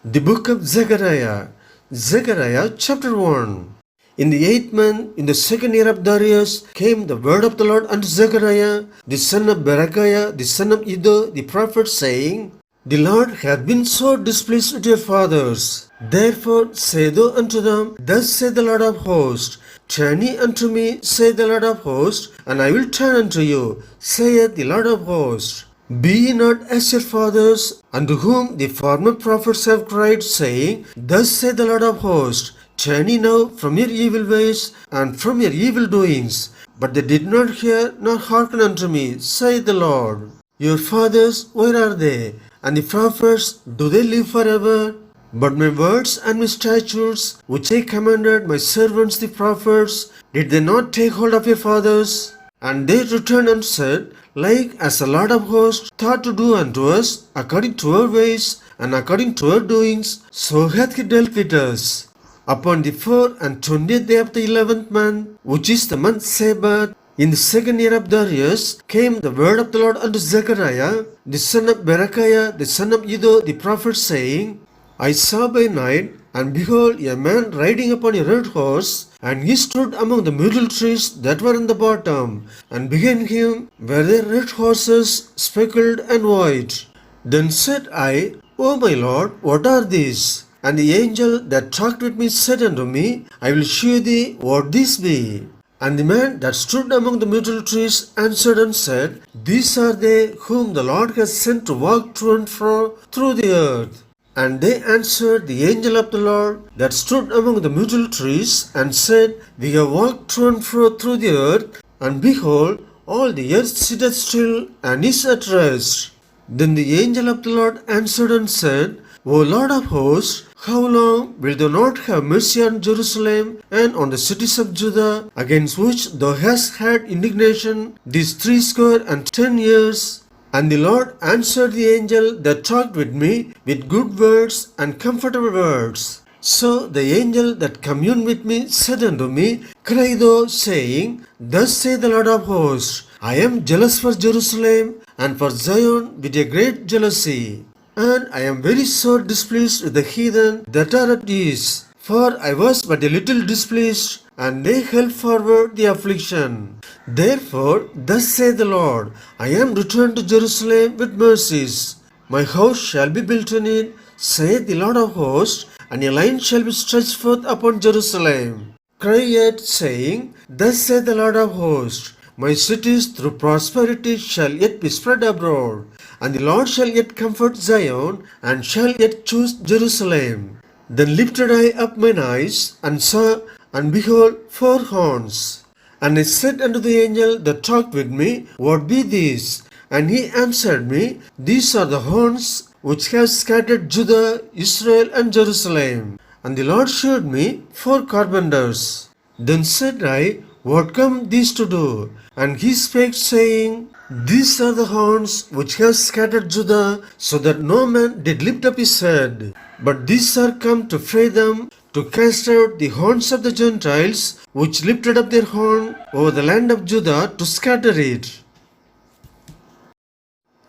The book of Zechariah, Zechariah chapter 1. In the 8th month, in the 2nd year of Darius, came the word of the Lord unto Zechariah, the son of Berechiah, the son of Iddo, the prophet, saying, The Lord hath been so displeased with your fathers. Therefore say thou unto them, Thus saith the Lord of hosts, Turn ye unto me, saith the Lord of hosts, and I will turn unto you, saith the Lord of hosts. Be ye not as your fathers, unto whom the former prophets have cried, saying, Thus saith the Lord of hosts, Turn ye now from your evil ways and from your evil doings. But they did not hear nor hearken unto me, saith the Lord. Your fathers, where are they? And the prophets, do they live forever? But my words and my statutes, which I commanded my servants the prophets, did they not take hold of your fathers? And they returned and said, Like as the Lord of hosts thought to do unto us, according to our ways and according to our doings, so hath he dealt with us. Upon the 24th day of the 11th month, which is the month Sabbath, in the 2nd year of Darius, came the word of the Lord unto Zechariah, the son of Berechiah, the son of Iddo, the prophet, saying, I saw by night, and behold, a man riding upon a red horse, and he stood among the myrtle trees that were on the bottom, and behind him were there red horses, speckled and white. Then said I, O my Lord, what are these? And the angel that talked with me said unto me, I will shew thee what these be. And the man that stood among the myrtle trees answered and said, These are they whom the Lord has sent to walk to and fro through the earth. And they answered the angel of the Lord that stood among the myrtle trees, and said, We have walked to and fro through the earth, and behold, all the earth sitteth still, and is at rest. Then the angel of the Lord answered and said, O Lord of hosts, how long wilt thou not have mercy on Jerusalem and on the cities of Judah, against which thou hast had indignation these 60 years? And the Lord answered the angel that talked with me with good words and comfortable words. So the angel that communed with me said unto me, Cry thou, saying, Thus saith the Lord of hosts, I am jealous for Jerusalem and for Zion with a great jealousy. And I am very sore displeased with the heathen that are at ease. For I was but a little displeased, and they held forward the affliction. Therefore, thus saith the Lord, I am returned to Jerusalem with mercies. My house shall be built in it, saith the Lord of hosts, and a line shall be stretched forth upon Jerusalem. Cry yet, saying, Thus saith the Lord of hosts, My cities through prosperity shall yet be spread abroad, and the Lord shall yet comfort Zion, and shall yet choose Jerusalem. Then lifted I up mine eyes, and saw, and behold, 4 horns. And I said unto the angel that talked with me, What be these? And he answered me, These are the horns which have scattered Judah, Israel, and Jerusalem. And the Lord shewed me 4 carpenters. Then said I, What come these to do? And he spake, saying, These are the horns which have scattered Judah, so that no man did lift up his head. But these are come to fray them, to cast out the horns of the Gentiles, which lifted up their horn over the land of Judah, to scatter it.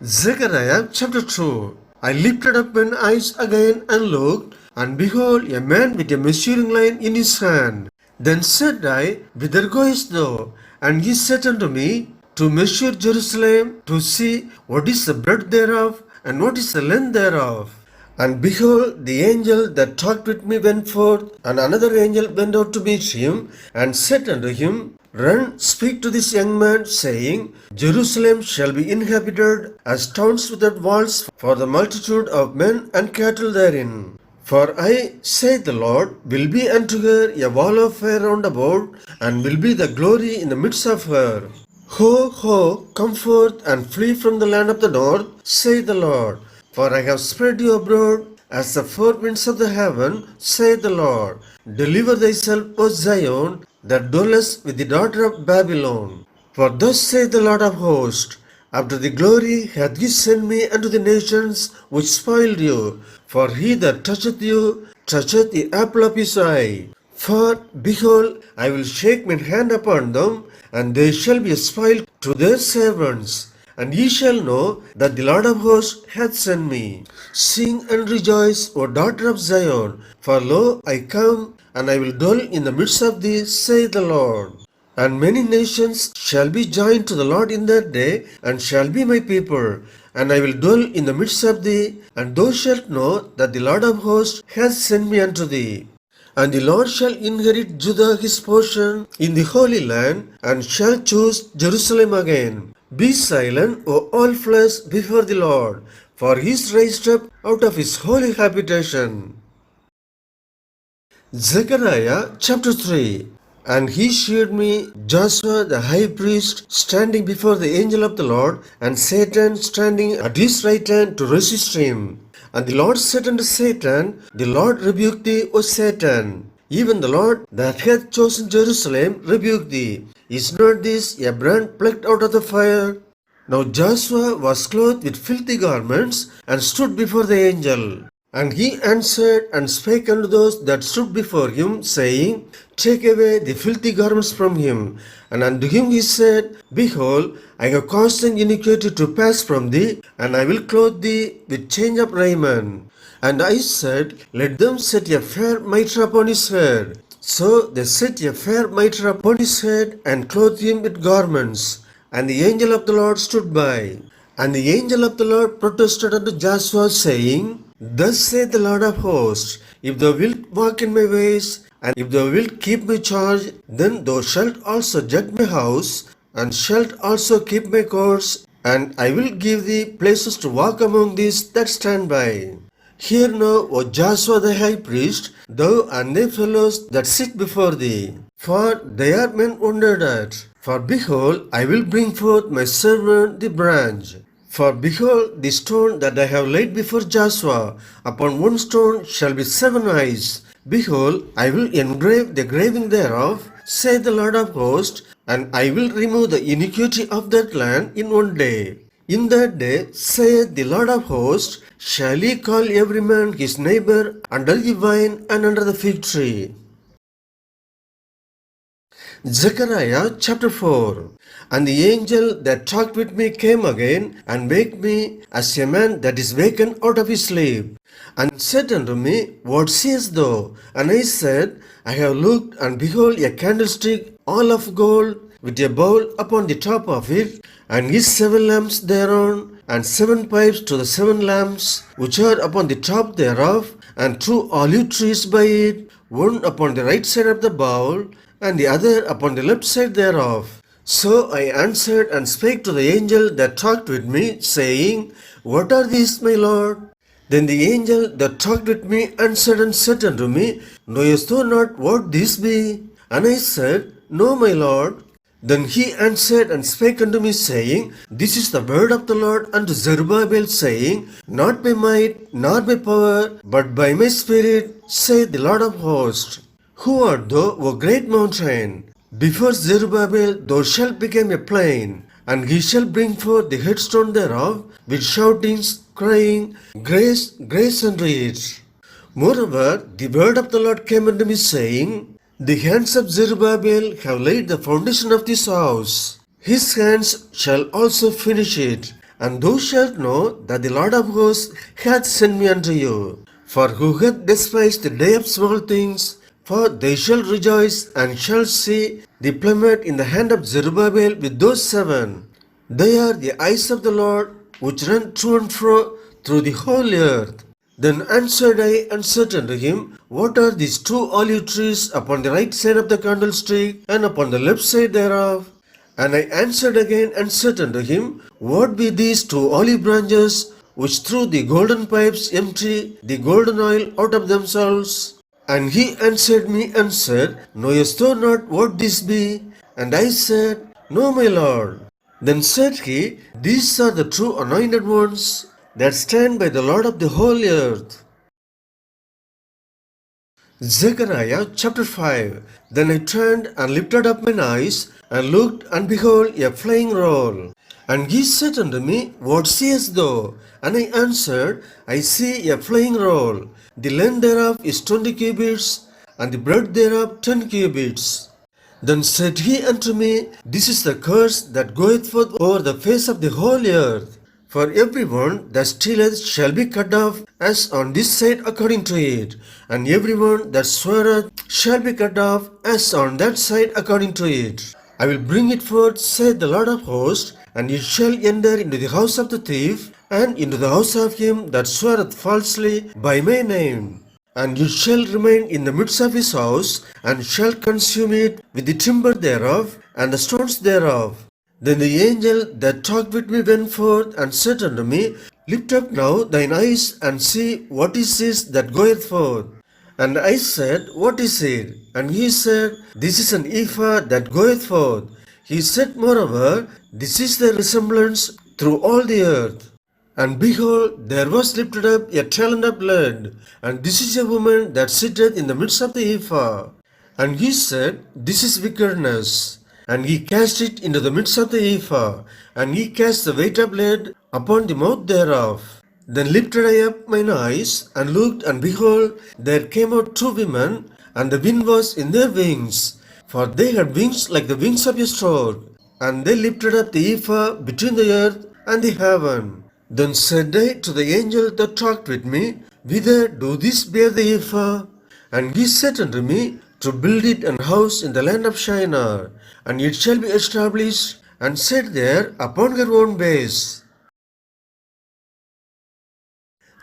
Zechariah chapter 2. I lifted up mine eyes again and looked, and behold, a man with a measuring line in his hand. Then said I, Whither goest thou? And he said unto me, To measure Jerusalem, to see what is the breadth thereof, and what is the length thereof. And behold, the angel that talked with me went forth, and another angel went out to meet him, and said unto him, Run, speak to this young man, saying, Jerusalem shall be inhabited as towns without walls for the multitude of men and cattle therein. For I, saith the Lord, will be unto her a wall of fire round about, and will be the glory in the midst of her. Ho, ho, come forth and flee from the land of the north, saith the Lord. For I have spread you abroad as the 4 winds of the heaven, saith the Lord. Deliver thyself, O Zion, that dwellest with the daughter of Babylon. For thus saith the Lord of hosts, After the glory hath he sent me unto the nations which spoiled you. For he that toucheth you toucheth the apple of his eye. For, behold, I will shake mine hand upon them, and they shall be a spoil to their servants. and ye shall know that the Lord of hosts hath sent me. Sing and rejoice, O daughter of Zion, for lo, I come, and I will dwell in the midst of thee, saith the Lord. And many nations shall be joined to the Lord in that day, and shall be my people. And I will dwell in the midst of thee, and thou shalt know that the Lord of hosts hath sent me unto thee. And the Lord shall inherit Judah his portion in the Holy Land, and shall choose Jerusalem again. Be silent, O all flesh, before the Lord, for he is raised up out of his holy habitation. Zechariah chapter 3. And he shewed me Joshua the high priest standing before the angel of the Lord, and Satan standing at his right hand to resist him. And the Lord said unto Satan, The Lord rebuke thee, O Satan. Even the Lord that hath chosen Jerusalem rebuke thee. Is not this a brand plucked out of the fire? Now Joshua was clothed with filthy garments, and stood before the angel. And he answered and spake unto those that stood before him, saying, Take away the filthy garments from him. And unto him he said, Behold, I have caused an iniquity to pass from thee, and I will clothe thee with change of raiment. And I said, Let them set a fair mitre upon his head. So they set a fair mitre upon his head, and clothed him with garments. And the angel of the Lord stood by. And the angel of the Lord protested unto Joshua, saying, Thus saith the Lord of hosts, If thou wilt walk in my ways, and if thou wilt keep my charge, then thou shalt also judge my house, and shalt also keep my courts, and I will give thee places to walk among these that stand by. Hear now, O Joshua the high priest, thou and thy fellows that sit before thee, for they are men wondered at. For behold, I will bring forth my servant the branch. For behold, the stone that I have laid before Joshua, upon one stone shall be 7 eyes. Behold, I will engrave the graving thereof, saith the Lord of hosts, and I will remove the iniquity of that land in one day. In that day, saith the Lord of hosts, shall he call every man his neighbor under the vine and under the fig tree. Zechariah chapter 4. And the angel that talked with me came again, and waked me as a man that is wakened out of his sleep, and said unto me, What seest thou? And I said, I have looked, and behold a candlestick all of gold, with a bowl upon the top of it, and his 7 lamps thereon, and 7 pipes to the 7 lamps, which are upon the top thereof, and 2 olive trees by it, one upon the right side of the bowl, and the other upon the left side thereof. So I answered and spake to the angel that talked with me, saying, What are these, my Lord? Then the angel that talked with me answered and said unto me, Knowest thou not what this be? And I said, No, my Lord. Then he answered and spake unto me, saying, This is the word of the Lord unto Zerubbabel, saying, Not by might, nor by power, but by my spirit, saith the Lord of hosts. Who art thou, O great mountain? Before Zerubbabel thou shalt become a plain, and he shall bring forth the headstone thereof, with shoutings, crying, Grace, grace unto it. Moreover, the word of the Lord came unto me, saying, The hands of Zerubbabel have laid the foundation of this house. His hands shall also finish it. And thou shalt know that the Lord of hosts hath sent me unto you. For who hath despised the day of small things? For they shall rejoice, and shall see the plummet in the hand of Zerubbabel with those 7. They are the eyes of the Lord, which run to and fro through the whole earth. Then answered I and said unto him, What are these 2 olive trees upon the right side of the candlestick, and upon the left side thereof? And I answered again and said unto him, What be these 2 olive branches, which through the golden pipes empty the golden oil out of themselves? And he answered me and said, Knowest thou not what this be? And I said, No, my Lord. Then said he, These are the true anointed ones that stand by the Lord of the whole earth. Zechariah chapter 5. Then I turned and lifted up mine eyes, and looked, and behold, a flying roll. And he said unto me, What seest thou? And I answered, I see a flying roll. The length thereof is 20 cubits, and the breadth thereof 10 cubits. Then said he unto me, This is the curse that goeth forth over the face of the whole earth. For every one that stealeth shall be cut off as on this side according to it, and every one that sweareth shall be cut off as on that side according to it. I will bring it forth, saith the Lord of hosts, and it shall enter into the house of the thief, and into the house of him that sweareth falsely by my name. And you shall remain in the midst of his house, and shall consume it with the timber thereof, and the stones thereof. Then the angel that talked with me went forth, and said unto me, Lift up now thine eyes, and see what is this that goeth forth. And I said, What is it? And he said, This is an ephah that goeth forth. He said moreover, This is the resemblance through all the earth. And behold, there was lifted up a talent of lead, and this is a woman that sitteth in the midst of the ephah. And he said, This is wickedness. And he cast it into the midst of the ephah, and he cast the weight of lead upon the mouth thereof. Then lifted I up mine eyes, and looked, and behold, there came out two women, and the wind was in their wings, for they had wings like the wings of a stork. And they lifted up the ephah between the earth and the heaven. Then said I to the angel that talked with me, Whither do these bear the ephah? And he said unto me, To build it an house in the land of Shinar, and it shall be established, and set there upon her own base.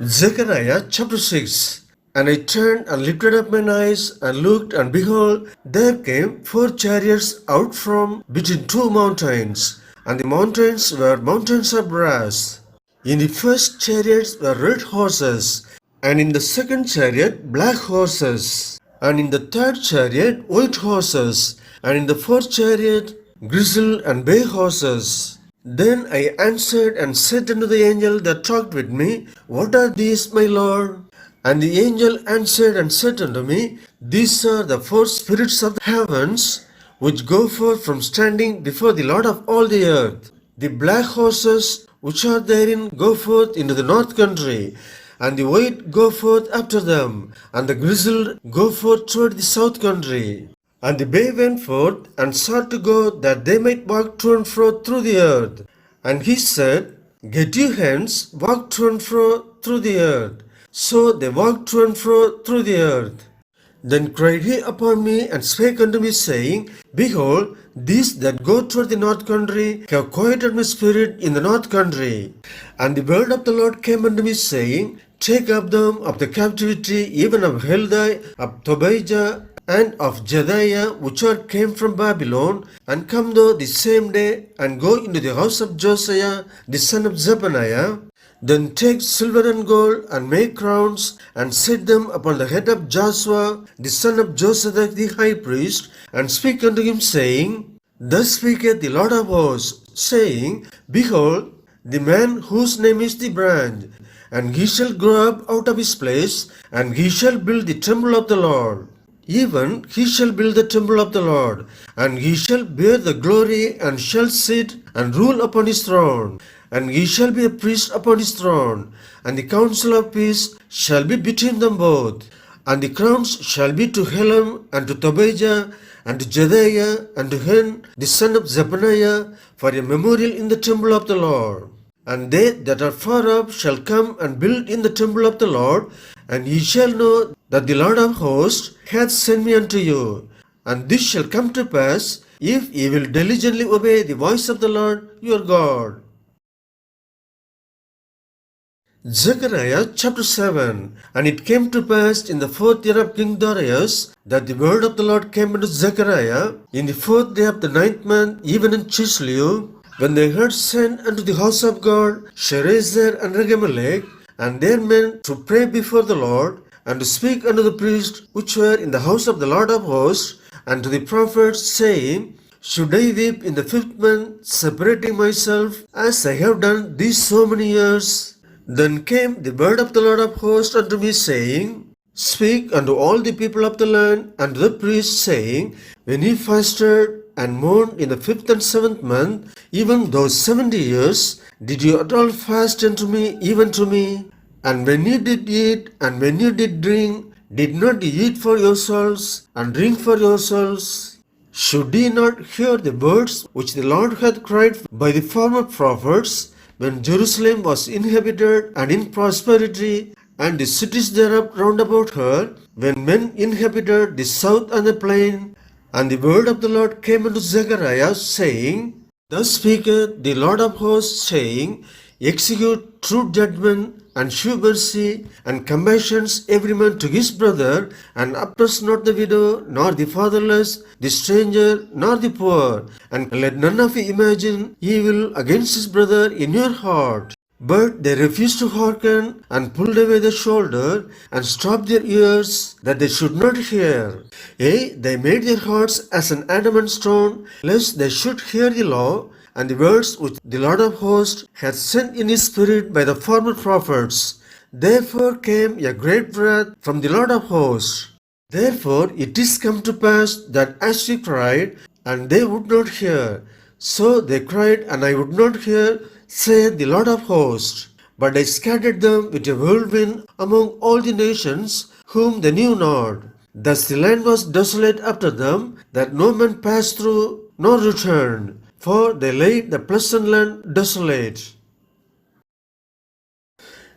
Zechariah chapter 6. And I turned and lifted up mine eyes, and looked, and behold, there came 4 chariots out from between 2 mountains, and the mountains were mountains of brass. In the first chariots were red horses, and in the second chariot black horses, and in the third chariot white horses, and in the fourth chariot grizzled and bay horses. Then I answered and said unto the angel that talked with me, What are these, my Lord? And the angel answered and said unto me, These are the 4 spirits of the heavens, which go forth from standing before the Lord of all the earth. The black horses which are therein go forth into the north country, and the white go forth after them, and the grizzled go forth toward the south country. And the bay went forth, and sought to go, that they might walk to and fro through the earth. And he said, Get you hence, walk to and fro through the earth. So they walked to and fro through the earth. Then cried he upon me, and spake unto me, saying, Behold, these that go toward the north country have quieted my spirit in the north country. And the word of the Lord came unto me, saying, Take up them of the captivity, even of Heldai, of Tobijah, and of Jedaiah, which are came from Babylon, and come thou the same day, and go into the house of Josiah, the son of Zephaniah. Then take silver and gold, and make crowns, and set them upon the head of Joshua, the son of Josadak the high priest, and speak unto him, saying, Thus speaketh the Lord of hosts, saying, Behold, the man whose name is the branch, and he shall grow up out of his place, and he shall build the temple of the Lord. Even he shall build the temple of the Lord, and he shall bear the glory, and shall sit and rule upon his throne. And he shall be a priest upon his throne, and the counsel of peace shall be between them both. And the crowns shall be to Helam, and to Tobijah, and to Jedaiah, and to Hen, the son of Zephaniah, for a memorial in the temple of the Lord. And they that are far off shall come and build in the temple of the Lord, and ye shall know that the Lord of hosts hath sent me unto you. And this shall come to pass, if ye will diligently obey the voice of the Lord your God. Zechariah chapter 7. And it came to pass in the 4th year of King Darius, that the word of the Lord came unto Zechariah in the 4th day of the 9th month, even in Chislew, when they had sent unto the house of God Sherezer and Regemelech, and their men to pray before the Lord, and to speak unto the priests which were in the house of the Lord of hosts, and to the prophets, saying, Should I weep in the 5th month, separating myself, as I have done these so many years? Then came the word of the Lord of hosts unto me, saying, Speak unto all the people of the land, and to the priests, saying, When ye fasted and mourned in the 5th and 7th month, even those 70 years, did you at all fast unto me, even to me? And when you did eat, and when you did drink, did not ye eat for yourselves, and drink for yourselves? Should ye not hear the words which the Lord hath cried by the former prophets, when Jerusalem was inhabited and in prosperity, and the cities thereof round about her, when men inhabited the south and the plain? And the word of the Lord came unto Zechariah, saying, Thus speaketh the Lord of hosts, saying, Execute true judgment, and shew mercy, and compassions every man to his brother, and oppress not the widow, nor the fatherless, the stranger, nor the poor, and let none of you imagine evil against his brother in your heart. But they refused to hearken, and pulled away the shoulder, and stopped their ears, that they should not hear. Yea, they made their hearts as an adamant stone, lest they should hear the law, and the words which the Lord of hosts hath sent in his spirit by the former prophets. Therefore came a great wrath from the Lord of hosts. Therefore it is come to pass that as we cried, and they would not hear, so they cried, and I would not hear, saith the Lord of hosts. But I scattered them with a whirlwind among all the nations, whom they knew not. Thus the land was desolate after them, that no man passed through, nor returned. For they laid the pleasant land desolate.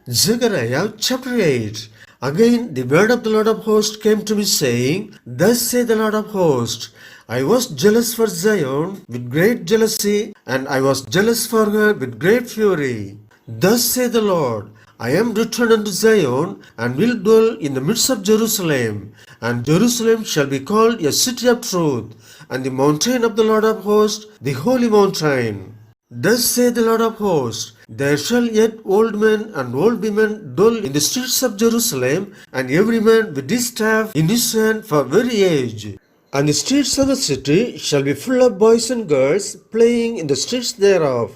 Zechariah chapter 8. Again the word of the Lord of hosts came to me, saying, Thus saith the Lord of hosts, I was jealous for Zion with great jealousy, and I was jealous for her with great fury. Thus saith the Lord, I am returned unto Zion, and will dwell in the midst of Jerusalem, and Jerusalem shall be called a city of truth, and the mountain of the Lord of hosts, the holy mountain. Thus saith the Lord of hosts, There shall yet old men and old women dwell in the streets of Jerusalem, and every man with his staff in his hand for very age. And the streets of the city shall be full of boys and girls playing in the streets thereof.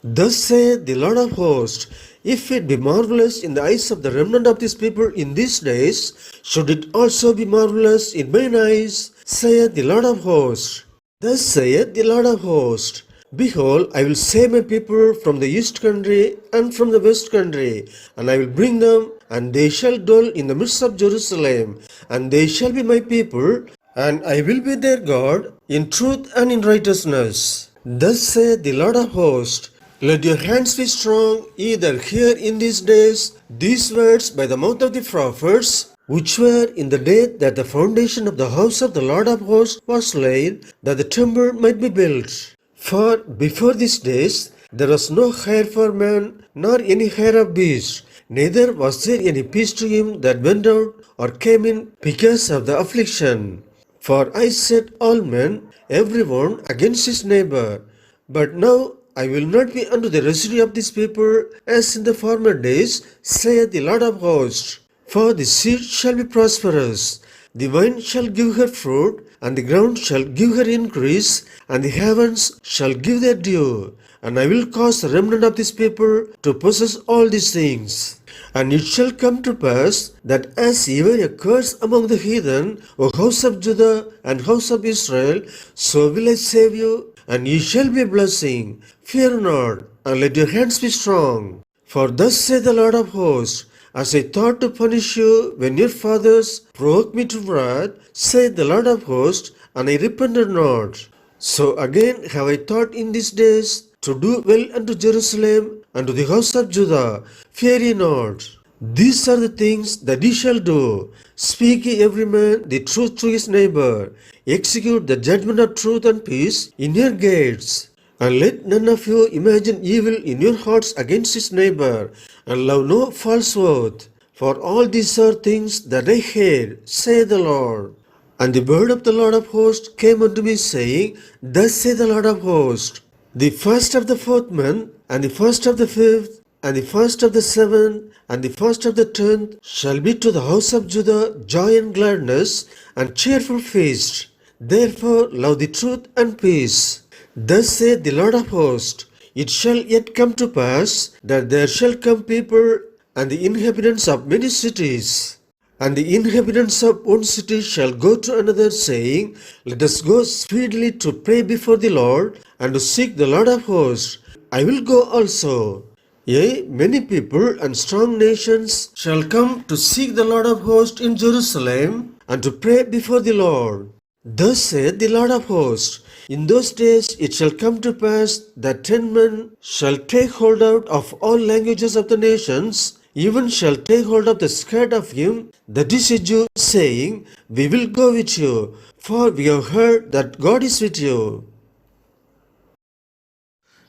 Thus saith the Lord of hosts, If it be marvelous in the eyes of the remnant of this people in these days, should it also be marvelous in mine eyes, saith the Lord of hosts. Thus saith the Lord of hosts, Behold, I will save my people from the east country and from the west country, and I will bring them, and they shall dwell in the midst of Jerusalem, and they shall be my people, and I will be their God in truth and in righteousness. Thus saith the Lord of hosts, Let your hands be strong, ye that hear in these days these words by the mouth of the prophets, which were in the day that the foundation of the house of the Lord of hosts was laid, that the temple might be built. For before these days there was no hire for man, nor any hire of beast, neither was there any peace to him that went out or came in because of the affliction. For I set all men, every one against his neighbor. But now I will not be unto the residue of this people as in the former days, saith the Lord of hosts. For the seed shall be prosperous, the vine shall give her fruit, and the ground shall give her increase, and the heavens shall give their dew. And I will cause the remnant of this people to possess all these things. And it shall come to pass that as ye were a curse among the heathen, O house of Judah and house of Israel, so will I save you, and ye shall be a blessing. Fear not, and let your hands be strong. For thus saith the Lord of hosts, As I thought to punish you when your fathers provoked me to wrath, saith the Lord of hosts, and I repented not. So again have I thought in these days to do well unto Jerusalem and to the house of Judah. Fear ye not. These are the things that ye shall do. Speak ye every man the truth to his neighbor. Execute the judgment of truth and peace in your gates. And let none of you imagine evil in your hearts against his neighbor, and love no false oath. For all these are things that I hate, saith the Lord. And the word of the Lord of hosts came unto me, saying, Thus saith the Lord of hosts, The first of the fourth month, and the first of the fifth, and the first of the seventh, and the first of the 10th shall be to the house of Judah joy and gladness, and cheerful feast. Therefore love the truth and peace. Thus saith the Lord of hosts, It shall yet come to pass that there shall come people and the inhabitants of many cities. And the inhabitants of one city shall go to another, saying, Let us go speedily to pray before the Lord, and to seek the Lord of hosts. I will go also. Yea, many people and strong nations shall come to seek the Lord of hosts in Jerusalem, and to pray before the Lord. Thus saith the Lord of hosts, in those days it shall come to pass that 10 men shall take hold out of all languages of the nations, even shall take hold of the skirt of him that is a Jew, saying, we will go with you, for we have heard that God is with you.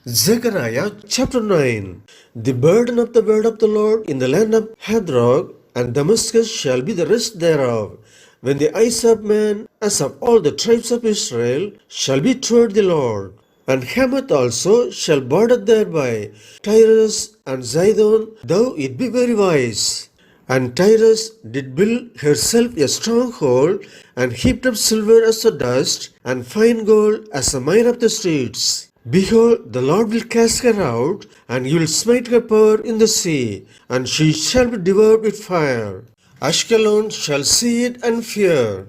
Zechariah chapter 9. The burden of the word of the Lord in the land of Hadrach and Damascus shall be the rest thereof, when the eyes of man, as of all the tribes of Israel, shall be toward the Lord. And Hamath also shall border thereby, Tyrus and Zidon, though it be very wise. And Tyrus did build herself a stronghold, and heaped up silver as the dust, and fine gold as the mire of the streets. Behold, the Lord will cast her out, and he will smite her power in the sea, and she shall be devoured with fire. Ashkelon shall see it and fear.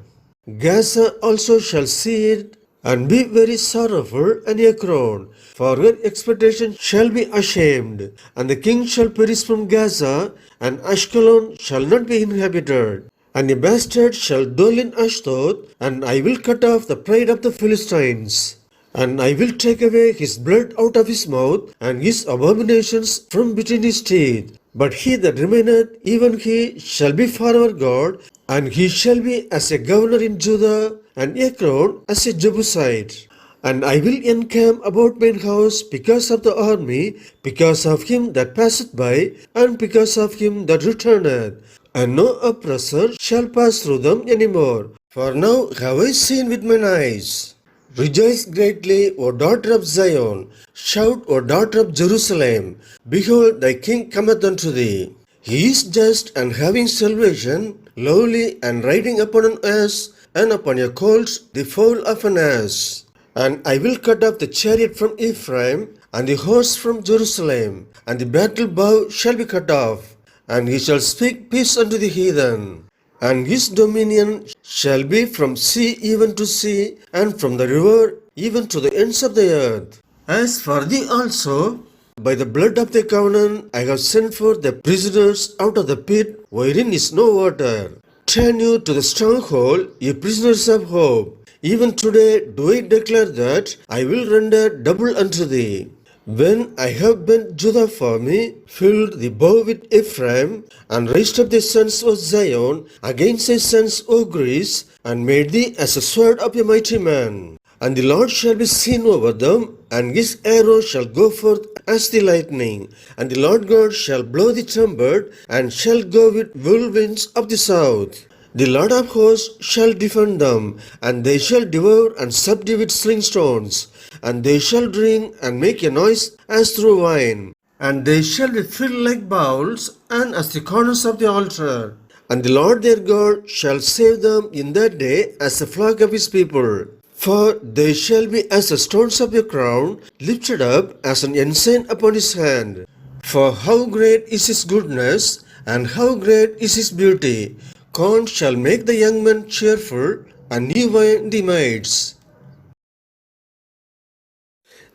Gaza also shall see it, and be very sorrowful and Ekron, for her expectation shall be ashamed. And the king shall perish from Gaza, and Ashkelon shall not be inhabited. And a bastard shall dwell in Ashdod, and I will cut off the pride of the Philistines. And I will take away his blood out of his mouth, and his abominations from between his teeth. But he that remaineth, even he, shall be forever God, and he shall be as a governor in Judah, and Ekron as a Jebusite. And I will encamp about mine house because of the army, because of him that passeth by, and because of him that returneth. And no oppressor shall pass through them any more. For now have I seen with mine eyes. Rejoice greatly, O daughter of Zion. Shout, O daughter of Jerusalem. Behold, thy king cometh unto thee. He is just and having salvation, lowly and riding upon an ass, and upon a colt, the foal of an ass. And I will cut off the chariot from Ephraim, and the horse from Jerusalem, and the battle bow shall be cut off. And he shall speak peace unto the heathen. And his dominion shall be from sea even to sea, and from the river even to the ends of the earth. As for thee also, by the blood of the covenant I have sent forth the prisoners out of the pit, wherein is no water. Turn you to the stronghold, ye prisoners of hope. Even today do I declare that I will render double unto thee. When I have bent Judah for me, filled the bow with Ephraim, and raised up the sons of Zion against thy sons, O Greece, and made thee as a sword of a mighty man. And the Lord shall be seen over them, and his arrow shall go forth as the lightning. And the Lord God shall blow the trumpet, and shall go with whirlwinds of the south. The Lord of hosts shall defend them, and they shall devour and subdue with slingstones. And they shall drink and make a noise as through wine. And they shall be filled like bowls, and as the corners of the altar. And the Lord their God shall save them in that day as the flock of his people. For they shall be as the stones of a crown, lifted up as an ensign upon his hand. For how great is his goodness, and how great is his beauty! Corn shall make the young men cheerful, and new wine the maids.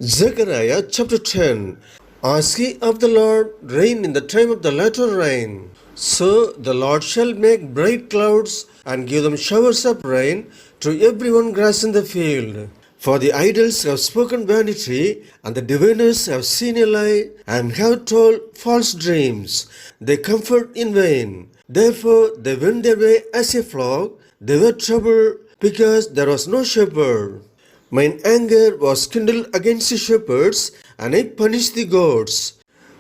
Zechariah chapter 10. Ask ye of the Lord rain in the time of the latter rain. So the Lord shall make bright clouds, and give them showers of rain to every one grass in the field. For the idols have spoken vanity, and the diviners have seen a lie, and have told false dreams. They comfort in vain. Therefore they went their way as a flock. They were troubled, because there was no shepherd. Mine anger was kindled against the shepherds, and I punished the goats.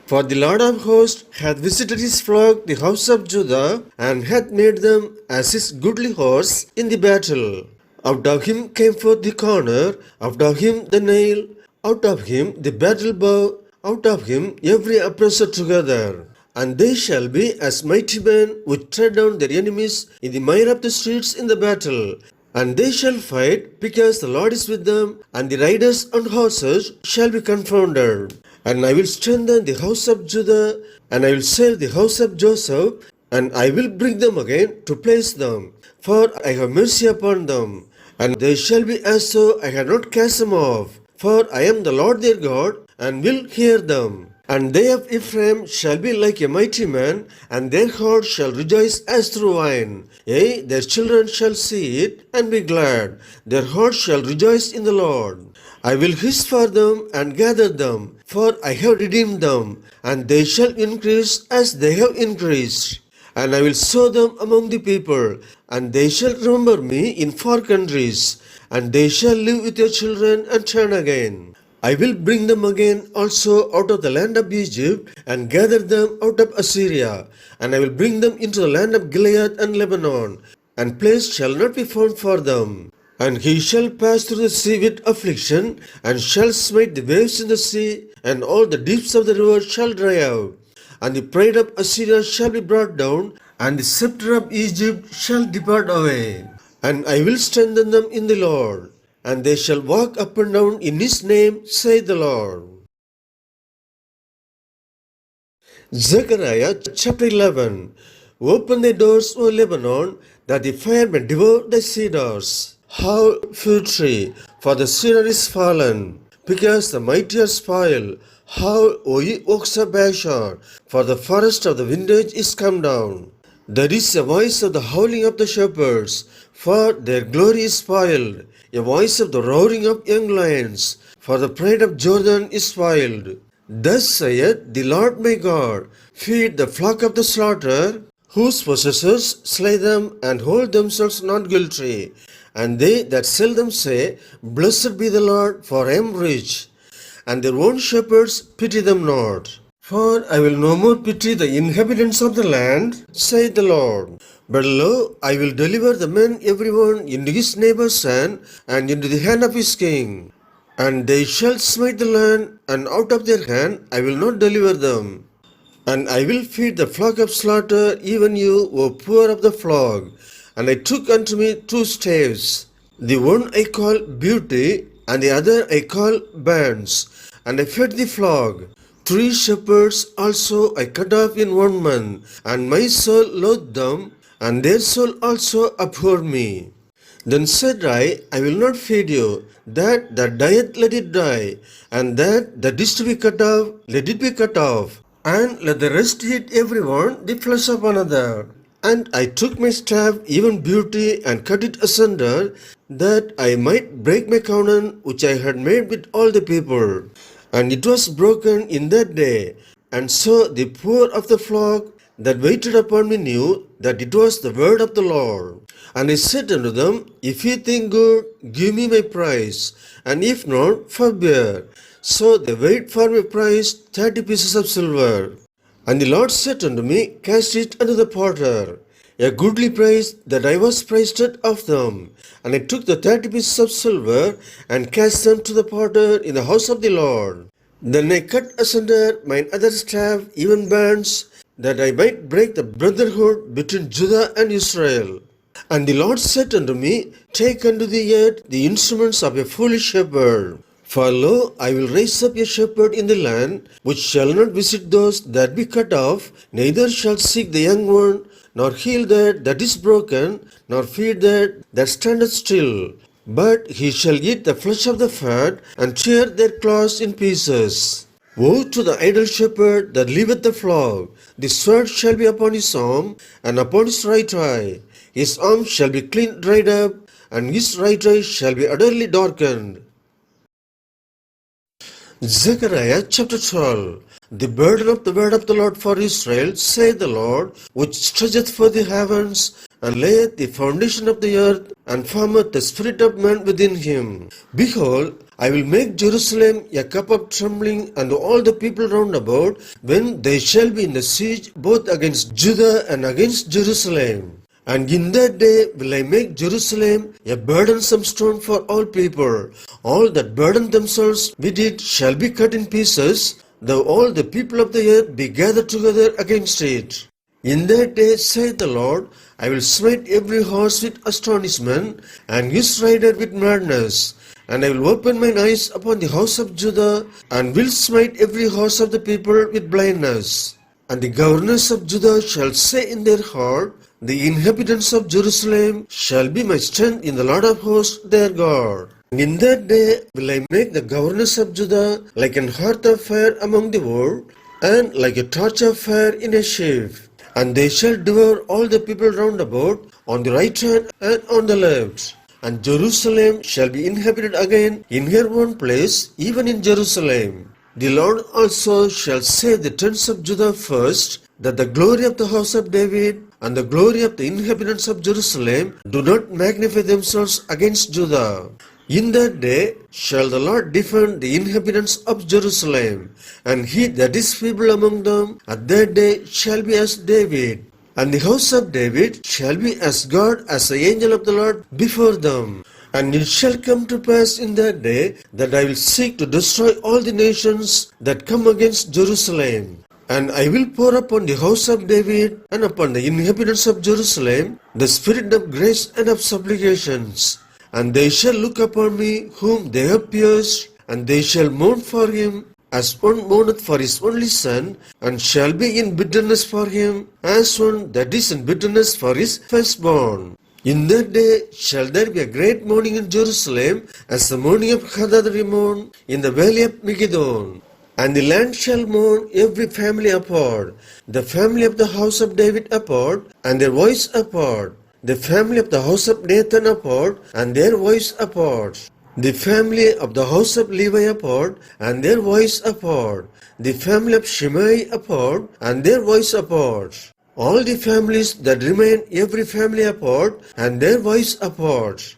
For the Lord of hosts hath visited his flock, the house of Judah, and hath made them as his goodly horse in the battle. Out of him came forth the corner, out of him the nail, out of him the battle bow, out of him every oppressor together. And they shall be as mighty men which tread down their enemies in the mire of the streets in the battle. And they shall fight, because the Lord is with them, and the riders on horses shall be confounded. And I will strengthen the house of Judah, and I will save the house of Joseph, and I will bring them again to place them. For I have mercy upon them, and they shall be as though I had not cast them off. For I am the Lord their God, and will hear them. And they of Ephraim shall be like a mighty man, and their heart shall rejoice as through wine. Yea, their children shall see it and be glad. Their heart shall rejoice in the Lord. I will hiss for them and gather them, for I have redeemed them, and they shall increase as they have increased. And I will sow them among the people, and they shall remember me in far countries, and they shall live with their children and turn again. I will bring them again also out of the land of Egypt, and gather them out of Assyria, and I will bring them into the land of Gilead and Lebanon, and place shall not be found for them. And he shall pass through the sea with affliction, and shall smite the waves in the sea, and all the deeps of the river shall dry out. And the pride of Assyria shall be brought down, and the scepter of Egypt shall depart away. And I will strengthen them in the Lord, and they shall walk up and down in his name, saith the Lord. Zechariah chapter 11. Open the doors, O Lebanon, that the fire may devour the cedars. Howl, fir tree, for the cedar is fallen, because the mighty are spoiled. Howl, O ye oaks of Bashan, for the forest of the vintage is come down. There is a voice of the howling of the shepherds, for their glory is spoiled, a voice of the roaring of young lions, for the pride of Jordan is spoiled. Thus saith the Lord my God, feed the flock of the slaughter, whose possessors slay them and hold themselves not guilty. And they that sell them say, Blessed be the Lord, for I am rich. And their own shepherds pity them not. For I will no more pity the inhabitants of the land, saith the Lord. But lo, I will deliver the men every one into his neighbor's hand, and into the hand of his king. And they shall smite the land, and out of their hand I will not deliver them. And I will feed the flock of slaughter, even you, O poor of the flock. And I took unto me 2 staves. The one I call beauty, and the other I call bands. And I fed the flock. 3 shepherds also I cut off in 1 month, and my soul loathed them, and their soul also abhorred me. Then said I will not feed you. That dieth, let it die, and that is to be cut off, let it be cut off. And let the rest eat every one the flesh of another. And I took my staff, even beauty, and cut it asunder, that I might break my covenant which I had made with all the people. And it was broken in that day. And so the poor of the flock that waited upon me knew that it was the word of the Lord. And I said unto them, If ye think good, give me my price, and if not, forbear. So they weighed for my price 30 pieces of silver. And the Lord said unto me, Cast it unto the potter, a goodly price that I was priced of them. And I took the 30 pieces of silver, and cast them to the potter in the house of the Lord. Then I cut asunder mine other staff, even bands, that I might break the brotherhood between Judah and Israel. And the Lord said unto me, Take unto thee yet the instruments of a foolish shepherd. For lo, I will raise up a shepherd in the land, which shall not visit those that be cut off, neither shall seek the young one, nor heal that is broken, nor feed that standeth still. But he shall eat the flesh of the fat, and tear their claws in pieces. Woe to the idle shepherd that leaveth the flock! The sword shall be upon his arm, and upon his right eye. His arm shall be clean dried up, and his right eye shall be utterly darkened. Zechariah chapter 12. The burden of the word of the Lord for Israel, saith the Lord, which stretcheth forth the heavens, and layeth the foundation of the earth, and formeth the spirit of man within him. Behold, I will make Jerusalem a cup of trembling unto all the people round about, when they shall be in the siege both against Judah and against Jerusalem. And in that day will I make Jerusalem a burdensome stone for all people. All that burden themselves with it shall be cut in pieces, though all the people of the earth be gathered together against it. In that day, saith the Lord, I will smite every horse with astonishment, and his rider with madness. And I will open mine eyes upon the house of Judah, and will smite every horse of the people with blindness. And the governors of Judah shall say in their heart, The inhabitants of Jerusalem shall be my strength in the Lord of hosts their God. And in that day will I make the governors of Judah like an hearth of fire among the wood, and like a torch of fire in a sheaf. And they shall devour all the people round about, on the right hand and on the left. And Jerusalem shall be inhabited again in her own place, even in Jerusalem. The Lord also shall save the tents of Judah first, that the glory of the house of David and the glory of the inhabitants of Jerusalem do not magnify themselves against Judah. In that day shall the Lord defend the inhabitants of Jerusalem, and he that is feeble among them at that day shall be as David. And the house of David shall be as God, as the angel of the Lord before them. And it shall come to pass in that day that I will seek to destroy all the nations that come against Jerusalem. And I will pour upon the house of David and upon the inhabitants of Jerusalem the spirit of grace and of supplications. And they shall look upon me whom they have pierced, and they shall mourn for him as one mourneth for his only son, and shall be in bitterness for him, as one that is in bitterness for his firstborn. In that day shall there be a great mourning in Jerusalem, as the mourning of Hadad-Rimmon in the valley of Megiddon. And the land shall mourn every family apart, the family of the house of David apart, and their voice apart, the family of the house of Nathan apart, and their voice apart, the family of the house of Levi apart, and their voice apart, the family of Shimei apart, and their voice apart. All the families that remain, every family apart, and their voice apart.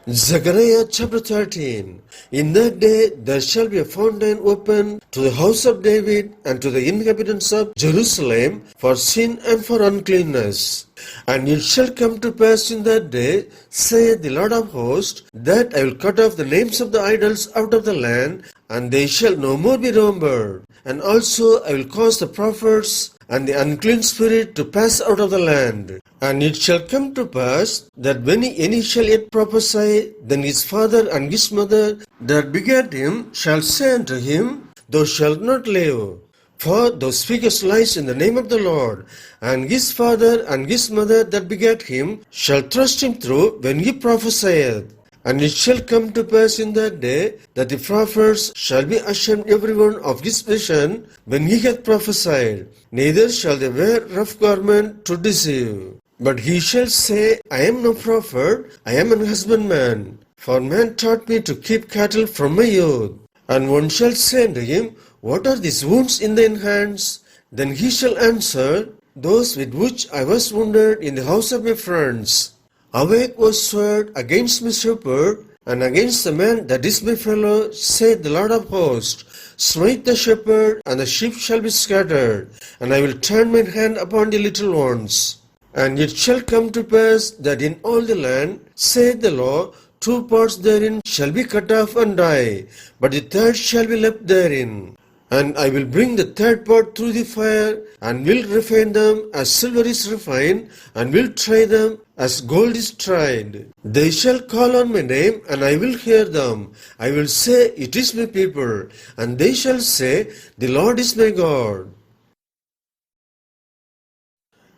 Zechariah chapter 13. In that day there shall be a fountain opened to the house of David and to the inhabitants of Jerusalem for sin and for uncleanness. And it shall come to pass in that day, saith the Lord of hosts, that I will cut off the names of the idols out of the land, and they shall no more be remembered. And also I will cause the prophets and the unclean spirit to pass out of the land. And it shall come to pass that when any shall yet prophesy, then his father and his mother that begat him shall say unto him, Thou shalt not live, for thou speakest lies in the name of the Lord. And his father and his mother that begat him shall thrust him through when he prophesieth. And it shall come to pass in that day that the prophets shall be ashamed every one of his vision when he hath prophesied, neither shall they wear rough garment to deceive. But he shall say, I am no prophet, I am an husbandman, for man taught me to keep cattle from my youth. And one shall say unto him, What are these wounds in thine hands? Then he shall answer, Those with which I was wounded in the house of my friends. Awake, O sword, against my shepherd, and against the man that is my fellow, saith the Lord of hosts. Smite the shepherd, and the sheep shall be scattered, and I will turn mine hand upon the little ones. And it shall come to pass that in all the land, saith the Lord, 2 parts therein shall be cut off and die, but the third shall be left therein. And I will bring the third part through the fire, and will refine them as silver is refined, and will try them as gold is tried. They shall call on my name, and I will hear them. I will say, It is my people. And they shall say, The Lord is my God.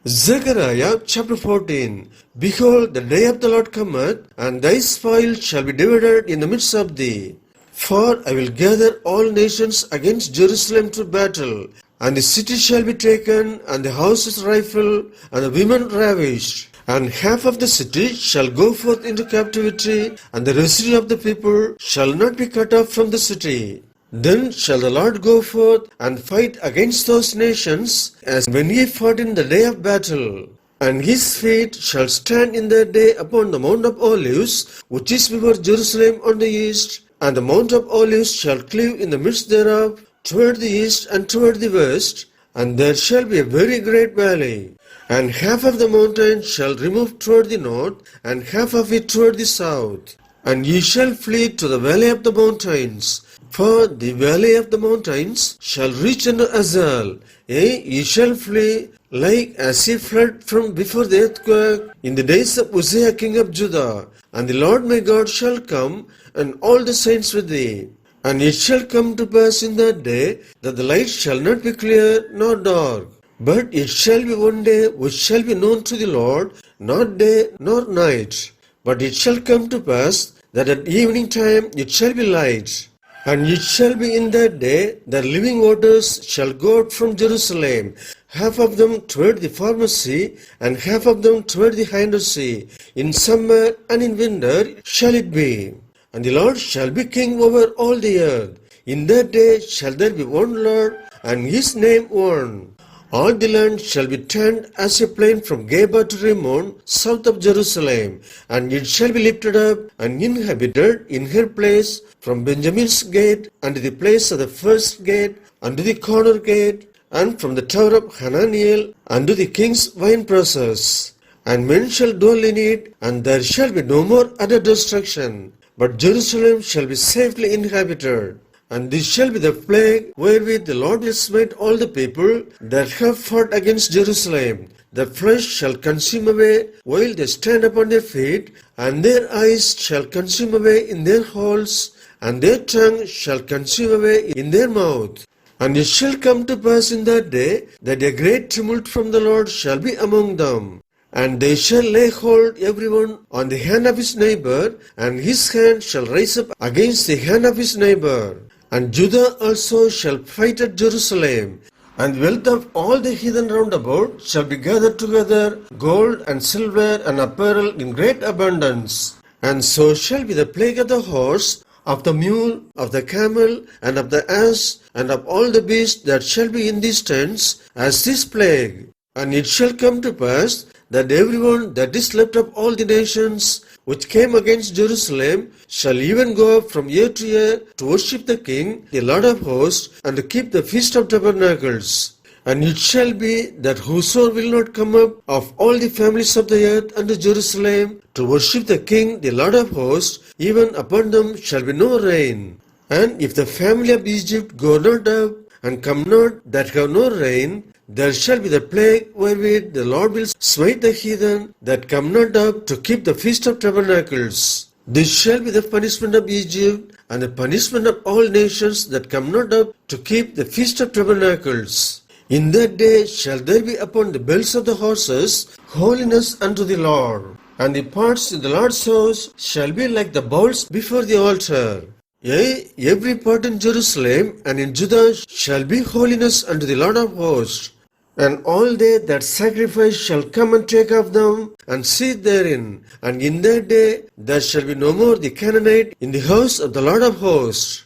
Zechariah chapter 14. Behold, the day of the Lord cometh, and thy spoil shall be divided in the midst of thee. For I will gather all nations against Jerusalem to battle, and the city shall be taken, and the houses rifled, and the women ravished. And half of the city shall go forth into captivity, and the residue of the people shall not be cut off from the city. Then shall the Lord go forth and fight against those nations, as when he fought in the day of battle. And his feet shall stand in that day upon the Mount of Olives, which is before Jerusalem on the east, and the Mount of Olives shall cleave in the midst thereof, toward the east and toward the west, and there shall be a very great valley. And half of the mountain shall remove toward the north, and half of it toward the south. And ye shall flee to the valley of the mountains, for the valley of the mountains shall reach unto Azal. Yea, ye shall flee, like as ye fled from before the earthquake in the days of Uzziah king of Judah. And the Lord my God shall come, and all the saints with thee. And it shall come to pass in that day, that the light shall not be clear nor dark, but it shall be one day which shall be known to the Lord, not day nor night. But it shall come to pass, that at evening time it shall be light. And it shall be in that day that living waters shall go out from Jerusalem, half of them toward the former sea, and half of them toward the hinder sea. In summer and in winter shall it be. And the Lord shall be king over all the earth. In that day shall there be one Lord, and his name one. All the land shall be turned as a plain from Geba to Rimmon, south of Jerusalem, and it shall be lifted up and inhabited in her place from Benjamin's gate unto the place of the first gate, unto the corner gate, and from the tower of Hananiel unto the king's winepresses. And men shall dwell in it, and there shall be no more utter destruction, but Jerusalem shall be safely inhabited. And this shall be the plague wherewith the Lord will smite all the people that have fought against Jerusalem. The flesh shall consume away while they stand upon their feet, and their eyes shall consume away in their holes, and their tongue shall consume away in their mouth. And it shall come to pass in that day that a great tumult from the Lord shall be among them. And they shall lay hold every one on the hand of his neighbor, and his hand shall rise up against the hand of his neighbor. And Judah also shall fight at Jerusalem, and the wealth of all the heathen round about shall be gathered together, gold and silver and apparel in great abundance. And so shall be the plague of the horse, of the mule, of the camel, and of the ass, and of all the beasts that shall be in these tents, as this plague. And it shall come to pass that everyone that is left of all the nations which came against Jerusalem shall even go up from year to year to worship the King, the Lord of hosts, and to keep the Feast of Tabernacles. And it shall be that whoso will not come up of all the families of the earth unto Jerusalem to worship the King, the Lord of hosts, even upon them shall be no rain. And if the family of Egypt go not up, and come not that have no rain, there shall be the plague wherewith the Lord will smite the heathen that come not up to keep the Feast of Tabernacles. This shall be the punishment of Egypt, and the punishment of all nations that come not up to keep the Feast of Tabernacles. In that day shall there be upon the belts of the horses holiness unto the Lord, and the parts in the Lord's house shall be like the bowls before the altar. Yea, every part in Jerusalem and in Judah shall be holiness unto the Lord of hosts. And all they that sacrifice shall come and take of them, and sit therein. And in that day there shall be no more the Canaanite in the house of the Lord of hosts.